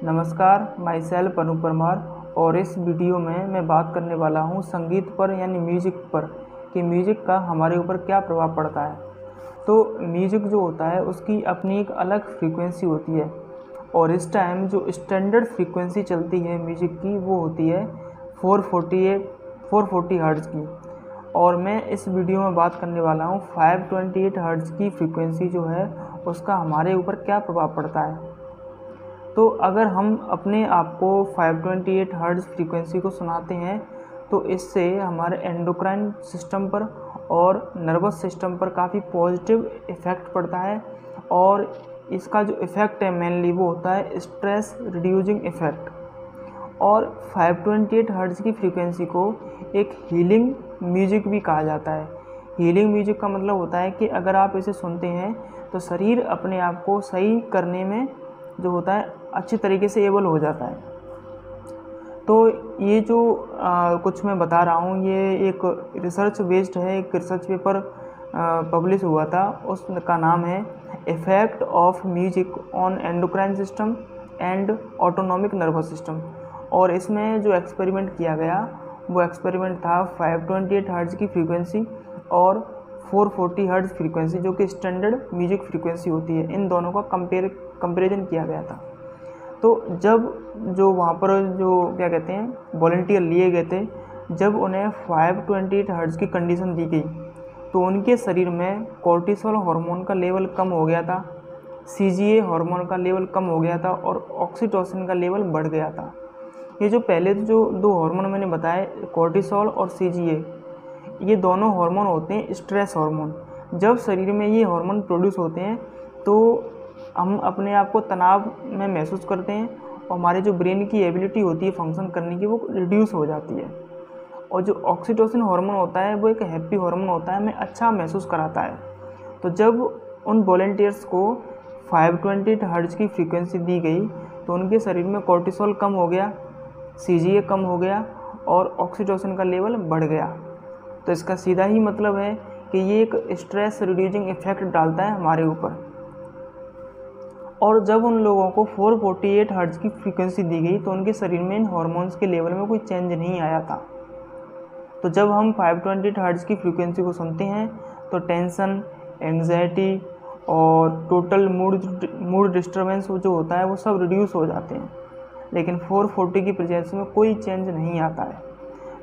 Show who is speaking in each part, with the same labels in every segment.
Speaker 1: नमस्कार, my self Anoop Parmar. और इस वीडियो में मैं बात करने वाला हूँ संगीत पर यानी म्यूज़िक पर कि म्यूज़िक का हमारे ऊपर क्या प्रभाव पड़ता है। तो म्यूज़िक जो होता है उसकी अपनी एक अलग फ्रीक्वेंसी होती है और इस टाइम जो स्टैंडर्ड फ्रीक्वेंसी चलती है म्यूज़िक की वो होती है 440 हर्ट्ज़ की। और मैं इस वीडियो में बात करने वाला हूँ 528 हर्ट्ज़ की फ्रीक्वेंसी जो है उसका हमारे ऊपर क्या प्रभाव पड़ता है। तो अगर हम अपने आप को 528 हर्ट्ज़ फ्रीक्वेंसी को सुनाते हैं तो इससे हमारे एंडोक्राइन सिस्टम पर और नर्वस सिस्टम पर काफ़ी पॉजिटिव इफ़ेक्ट पड़ता है। और इसका जो इफ़ेक्ट है मेनली वो होता है स्ट्रेस रिड्यूसिंग इफ़ेक्ट। और 528 हर्ट्ज़ की फ्रीक्वेंसी को एक हीलिंग म्यूजिक भी कहा जाता है। हीलिंग म्यूजिक का मतलब होता है कि अगर आप इसे सुनते हैं तो शरीर अपने आप को सही करने में जो होता है अच्छी तरीके से एबल हो जाता है। तो ये जो कुछ मैं बता रहा हूँ ये एक रिसर्च बेस्ड है। एक रिसर्च पेपर पब्लिश हुआ था, उसका नाम है effect of music on endocrine system and autonomic nervous system. और इसमें जो एक्सपेरिमेंट किया गया वो एक्सपेरिमेंट था 528 हर्ट्ज़ की फ्रीक्वेंसी और 440 हर्ट्ज़ फ्रीक्वेंसी जो कि स्टैंडर्ड म्यूजिक फ्रीक्वेंसी होती है, इन दोनों का कंपेरिजन किया गया था। तो जब जो वहाँ पर जो क्या कहते हैं वॉलंटियर लिए गए थे, जब उन्हें 528 हर्ट्ज़ की कंडीशन दी गई तो उनके शरीर में कोर्टिसोल हार्मोन का लेवल कम हो गया था, सीजीए हार्मोन का लेवल कम हो गया था और ऑक्सीटोसिन का लेवल बढ़ गया था। ये जो पहले जो दो हार्मोन मैंने बताए कोर्टिसोल और सीजीए, ये दोनों हार्मोन होते हैं स्ट्रेस हार्मोन। जब शरीर में ये हार्मोन प्रोड्यूस होते हैं तो हम अपने आप को तनाव में महसूस करते हैं और हमारे जो ब्रेन की एबिलिटी होती है फंक्शन करने की वो रिड्यूस हो जाती है। और जो ऑक्सीटोसिन हार्मोन होता है वो एक हैप्पी हार्मोन होता है, हमें अच्छा महसूस कराता है। तो जब उन वॉलंटियर्स को 528 हर्ट्ज़ की फ्रीक्वेंसी दी गई तो उनके शरीर में कोर्टिसोल कम हो गया, सीजीए कम हो गया और ऑक्सीटोसिन का लेवल बढ़ गया। तो इसका सीधा ही मतलब है कि ये एक स्ट्रेस रिड्यूसिंग इफ़ेक्ट डालता है हमारे ऊपर। और जब उन लोगों को 448 हर्ट्ज़ की फ्रीक्वेंसी दी गई तो उनके शरीर में इन हार्मोन्स के लेवल में कोई चेंज नहीं आया था। तो जब हम 528 हर्ट्ज़ की फ्रीक्वेंसी को सुनते हैं तो टेंशन, एंग्जाइटी और टोटल मूड डिस्टर्बेंस जो होता है वो सब रिड्यूस हो जाते हैं। लेकिन 440 की प्रेजेंस में कोई चेंज नहीं आता है।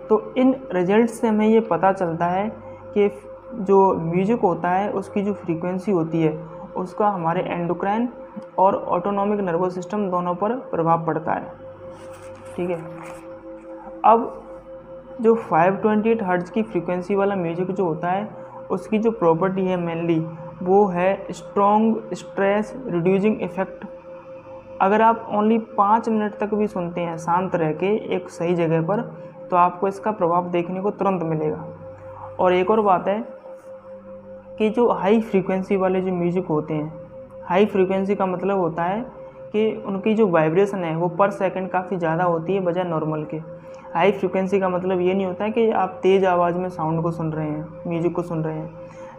Speaker 1: तो इन रिजल्ट से हमें ये पता चलता है कि जो म्यूजिक होता है उसकी जो फ्रीक्वेंसी होती है उसका हमारे एंडोक्राइन और ऑटोनॉमिक नर्वस सिस्टम दोनों पर प्रभाव पड़ता है। ठीक है। अब जो 528 हर्ट्ज़ की फ्रीक्वेंसी वाला म्यूजिक जो होता है उसकी जो प्रॉपर्टी है मेनली वो है स्ट्रॉन्ग स्ट्रेस रिड्यूसिंग इफ़ेक्ट। अगर आप ओनली 5 मिनट तक भी सुनते हैं शांत रह के एक सही जगह पर तो आपको इसका प्रभाव देखने को तुरंत मिलेगा। और एक और बात है कि जो हाई फ्रीक्वेंसी वाले जो म्यूज़िक होते हैं, हाई फ्रीक्वेंसी का मतलब होता है कि उनकी जो वाइब्रेशन है वो पर सेकंड काफ़ी ज़्यादा होती है बजाय नॉर्मल के। हाई फ्रीक्वेंसी का मतलब ये नहीं होता है कि आप तेज़ आवाज़ में साउंड को सुन रहे हैं, म्यूज़िक को सुन रहे हैं।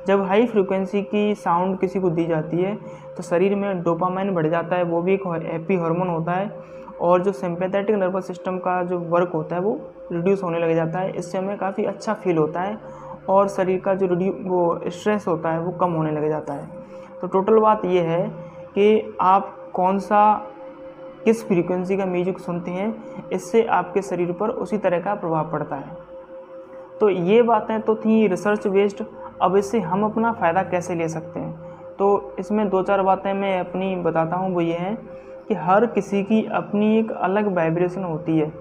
Speaker 1: जब हाई फ्रीक्वेंसी की साउंड किसी को दी जाती है तो शरीर में डोपामाइन बढ़ जाता है, वो भी एक हैप्पी हार्मोन होता है। और जो सिंपैथेटिक नर्वस सिस्टम का जो वर्क होता है वो रिड्यूस होने लग जाता है। इससे हमें काफ़ी अच्छा फील होता है और शरीर का जो वो स्ट्रेस होता है वो कम होने लग जाता है। तो टोटल बात ये है कि आप किस फ्रीक्वेंसी का म्यूजिक सुनते हैं, इससे आपके शरीर पर उसी तरह का प्रभाव पड़ता है। तो ये बातें तो थी रिसर्च बेस्ड। अब इससे हम अपना फ़ायदा कैसे ले सकते हैं, तो इसमें 2-4 बातें मैं अपनी बताता हूँ। वो ये है कि हर किसी की अपनी एक अलग वाइब्रेशन होती है।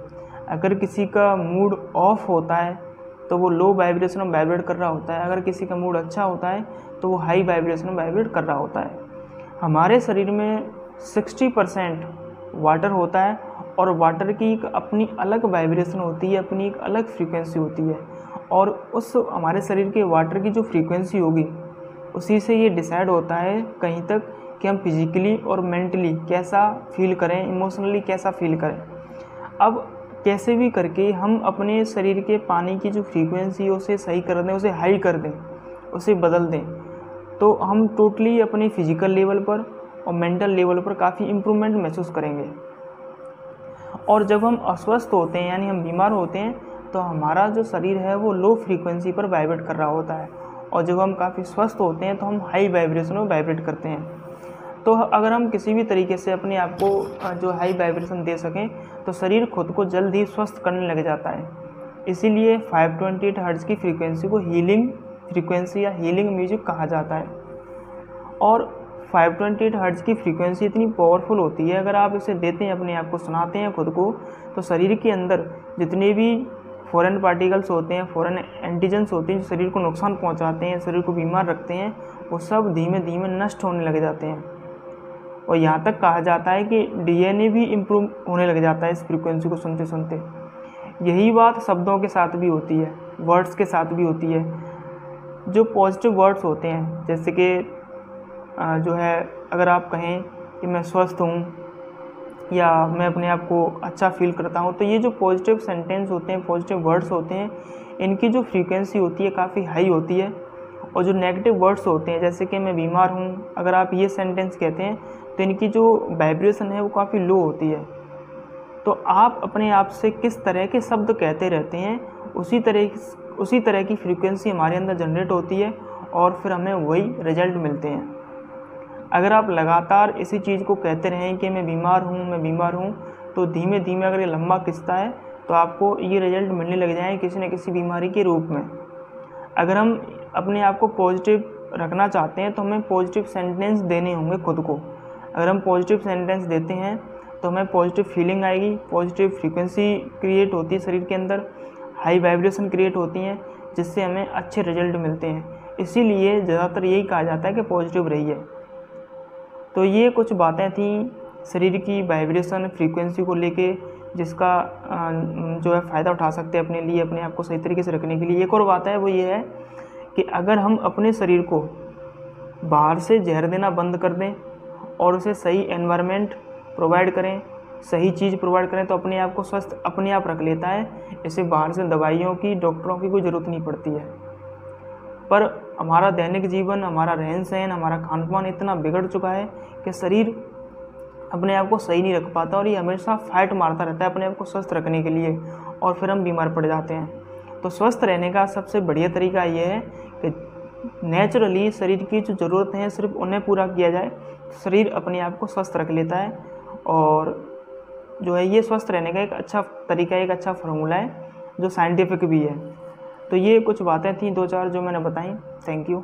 Speaker 1: अगर किसी का मूड ऑफ होता है तो वो लो वाइब्रेशन में वाइब्रेट कर रहा होता है, अगर किसी का मूड अच्छा होता है तो वो हाई वाइब्रेशन में वाइब्रेट कर रहा होता है। हमारे शरीर में 60% वाटर होता है और वाटर की एक अपनी अलग वाइब्रेशन होती है, अपनी एक अलग फ्रीक्वेंसी होती है। और उस हमारे शरीर के वाटर की जो फ्रीक्वेंसी होगी उसी से ये डिसाइड होता है कहीं तक कि हम फिज़िकली और मेंटली कैसा फील करें, इमोशनली कैसा फील करें। अब कैसे भी करके हम अपने शरीर के पानी की जो फ्रीक्वेंसी है उसे सही कर दें, उसे हाई कर दें, उसे बदल दें, तो हम टोटली अपने फिज़िकल लेवल पर और मेंटल लेवल पर काफ़ी इम्प्रूवमेंट महसूस करेंगे। और जब हम अस्वस्थ होते हैं यानी हम बीमार होते हैं तो हमारा जो शरीर है वो लो फ्रीक्वेंसी पर वाइब्रेट कर रहा होता है, और जब हम काफ़ी स्वस्थ होते हैं तो हम हाई वाइब्रेशन में वाइब्रेट करते हैं। तो अगर हम किसी भी तरीके से अपने आप को जो हाई वाइब्रेशन दे सकें तो शरीर खुद को जल्द ही स्वस्थ करने लग जाता है। इसीलिए 528 हर्ट्ज़ की फ्रीक्वेंसी को हीलिंग फ्रीक्वेंसी या हीलिंग म्यूजिक कहा जाता है। और 528 हर्ट्ज़ की फ्रीक्वेंसी इतनी पावरफुल होती है, अगर आप इसे देते हैं, अपने आप को सुनाते हैं खुद को, तो शरीर के अंदर जितने भी फॉरेन पार्टिकल्स होते हैं, फॉरेन एंटीजेंस होते हैं जो शरीर को नुकसान पहुंचाते हैं, शरीर को बीमार रखते हैं, वो सब धीमे धीमे नष्ट होने लग जाते हैं। और यहाँ तक कहा जाता है कि डीएनए भी इम्प्रूव होने लग जाता है इस फ्रीक्वेंसी को सुनते सुनते। यही बात शब्दों के साथ भी होती है, वर्ड्स के साथ भी होती है। जो पॉजिटिव वर्ड्स होते हैं, जैसे कि जो है अगर आप कहें कि मैं स्वस्थ हूँ या मैं अपने आप को अच्छा फील करता हूँ, तो ये जो पॉजिटिव सेंटेंस होते हैं, पॉजिटिव वर्ड्स होते हैं, इनकी जो फ्रीक्वेंसी होती है काफ़ी हाई होती है। और जो नेगेटिव वर्ड्स होते हैं, जैसे कि मैं बीमार हूँ, अगर आप ये सेंटेंस कहते हैं तो इनकी जो वाइब्रेशन है वो काफ़ी लो होती है। तो आप अपने आप से किस तरह के शब्द कहते रहते हैं, उसी तरह की फ्रीक्वेंसी हमारे अंदर जनरेट होती है और फिर हमें वही रिजल्ट मिलते हैं। अगर आप लगातार इसी चीज़ को कहते रहें कि मैं बीमार हूँ, तो धीमे धीमे अगर ये लंबा किस्सा है तो आपको ये रिजल्ट मिलने लग जाए किसी न किसी बीमारी के रूप में। अगर हम अपने आप को पॉजिटिव रखना चाहते हैं तो हमें पॉजिटिव सेंटेंस देने होंगे खुद को। अगर हम पॉजिटिव सेंटेंस देते हैं तो हमें पॉजिटिव फीलिंग आएगी, पॉजिटिव फ्रीक्वेंसी क्रिएट होती है शरीर के अंदर, हाई वाइब्रेशन क्रिएट होती हैं, जिससे हमें अच्छे रिजल्ट मिलते हैं। इसीलिए ज़्यादातर यही कहा जाता है कि पॉजिटिव रहिए। तो ये कुछ बातें थी शरीर की वाइब्रेशन फ्रीक्वेंसी को लेके, जिसका जो है फ़ायदा उठा सकते हैं अपने लिए, अपने आप को सही तरीके से रखने के लिए। एक और बात है, वो ये है कि अगर हम अपने शरीर को बाहर से जहर देना बंद कर दें और उसे सही एनवायरनमेंट प्रोवाइड करें, सही चीज़ प्रोवाइड करें, तो अपने आप को स्वस्थ अपने आप रख लेता है। इसे बाहर से दवाइयों की, डॉक्टरों की कोई ज़रूरत नहीं पड़ती है। पर हमारा दैनिक जीवन, हमारा रहन सहन, हमारा खान पान इतना बिगड़ चुका है कि शरीर अपने आप को सही नहीं रख पाता और ये हमेशा फाइट मारता रहता है अपने आप को स्वस्थ रखने के लिए, और फिर हम बीमार पड़ जाते हैं। तो स्वस्थ रहने का सबसे बढ़िया तरीका ये है कि नेचुरली शरीर की जो ज़रूरतें हैं सिर्फ उन्हें पूरा किया जाए, शरीर अपने आप को स्वस्थ रख लेता है। और जो है ये स्वस्थ रहने का एक अच्छा तरीका, एक अच्छा फार्मूला है जो साइंटिफिक भी है। तो ये कुछ बातें थी 2-4 जो मैंने बताई। Thank you.